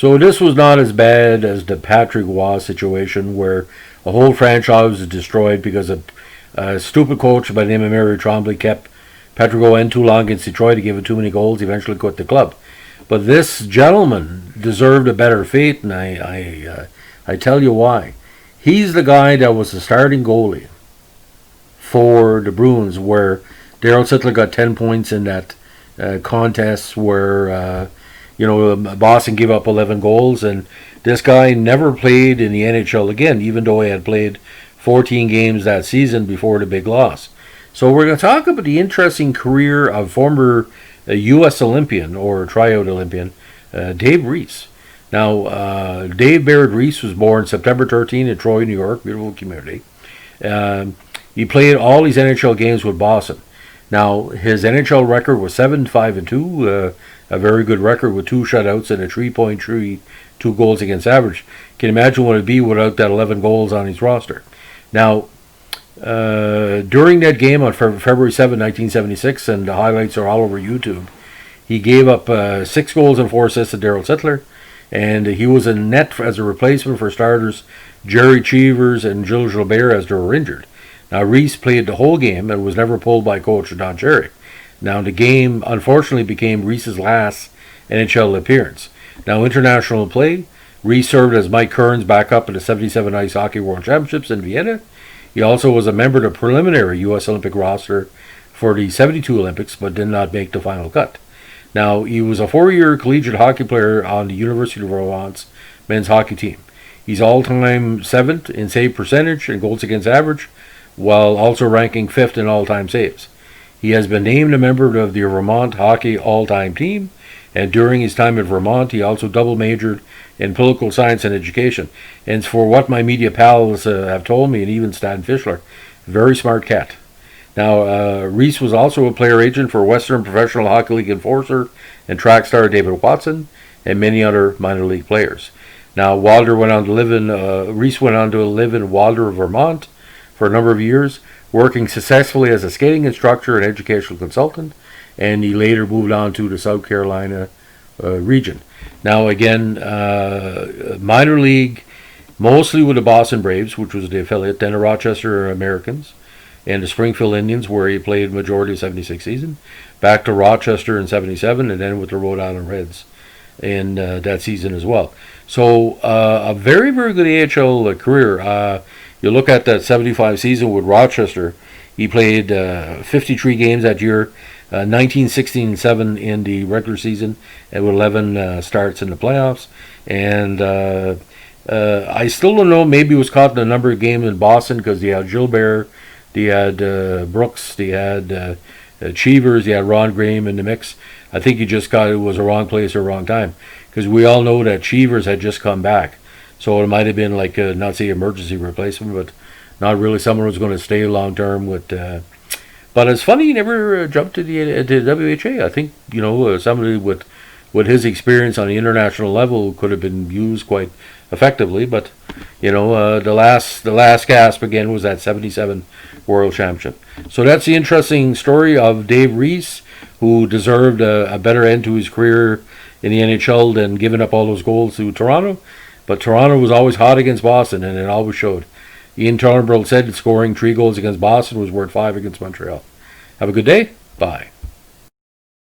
So this was not as bad as the Patrick Waugh situation where a whole franchise was destroyed because a stupid coach by the name of Mary Trombley kept Patrick Waugh in too long against Detroit to give him too many goals. He eventually quit the club. But this gentleman deserved a better fate, and I tell you why. He's the guy that was the starting goalie for the Bruins, where Darryl Sittler got 10 points in that contest where Boston gave up 11 goals, and this guy never played in the NHL again, even though he had played 14 games that season before the big loss. So we're going to talk about the interesting career of former U.S. Olympian or tryout Olympian Dave Reece. Now, Dave Baird Reece was born September 13 in Troy, New York, beautiful community. He played all these NHL games with Boston. Now, his NHL record was 7-5-2, a very good record with 2 shutouts and a 3.32 goals against average. Can you imagine what it'd be without that 11 goals on his roster? Now, during that game on February 7, 1976, and the highlights are all over YouTube, he gave up 6 goals and 4 assists to Darryl Sittler, and he was in net as a replacement for starters Jerry Cheevers and Gilles Gilbert as they were injured. Now, Reece played the whole game and was never pulled by coach Don Cherry. Now, the game unfortunately became Reece's last NHL appearance. Now, international play, Reece served as Mike Kern's backup in the 77 Ice Hockey World Championships in Vienna. He also was a member of the preliminary U.S. Olympic roster for the 72 Olympics, but did not make the final cut. Now, he was a 4-year collegiate hockey player on the University of Vermont's men's hockey team. He's all-time 7th in save percentage and goals against average, while also ranking 5th in all-time saves. He has been named a member of the Vermont Hockey All-Time Team, and during his time at Vermont, he also double majored in political science and education. And for what my media pals have told me, and even Stan Fischler, very smart cat. Now, Reece was also a player agent for Western Professional Hockey League enforcer and track star David Watson, and many other minor league players. Now, Reece went on to live in Wilder, Vermont, for a number of years, working successfully as a skating instructor and educational consultant, and he later moved on to the South Carolina region. Now, again, minor league, mostly with the Boston Braves, which was the affiliate, then the Rochester Americans, and the Springfield Indians, where he played majority of 76 season, back to Rochester in 77, and then with the Rhode Island Reds in that season as well. So a very, very good AHL career. You look at that 75 season with Rochester, he played 53 games that year, 19, 16, and 7 in the regular season, and with 11 starts in the playoffs. And I still don't know, maybe he was caught in a number of games in Boston because they had Gilbert, they had Brooks, they had Cheevers, they had Ron Graham in the mix. I think he just got it was a wrong place or wrong time, because we all know that Cheevers had just come back. So it might have been like not say emergency replacement, but not really someone who's going to stay long term with. But it's funny he never jumped to the WHA. I think somebody with his experience on the international level could have been used quite effectively. But the last gasp again was that 77 World Championship. So that's the interesting story of Dave Reece, who deserved a better end to his career in the NHL than giving up all those goals to Toronto. But Toronto was always hot against Boston, and it always showed. Ian Turnbull said that scoring 3 goals against Boston was worth 5 against Montreal. Have a good day. Bye.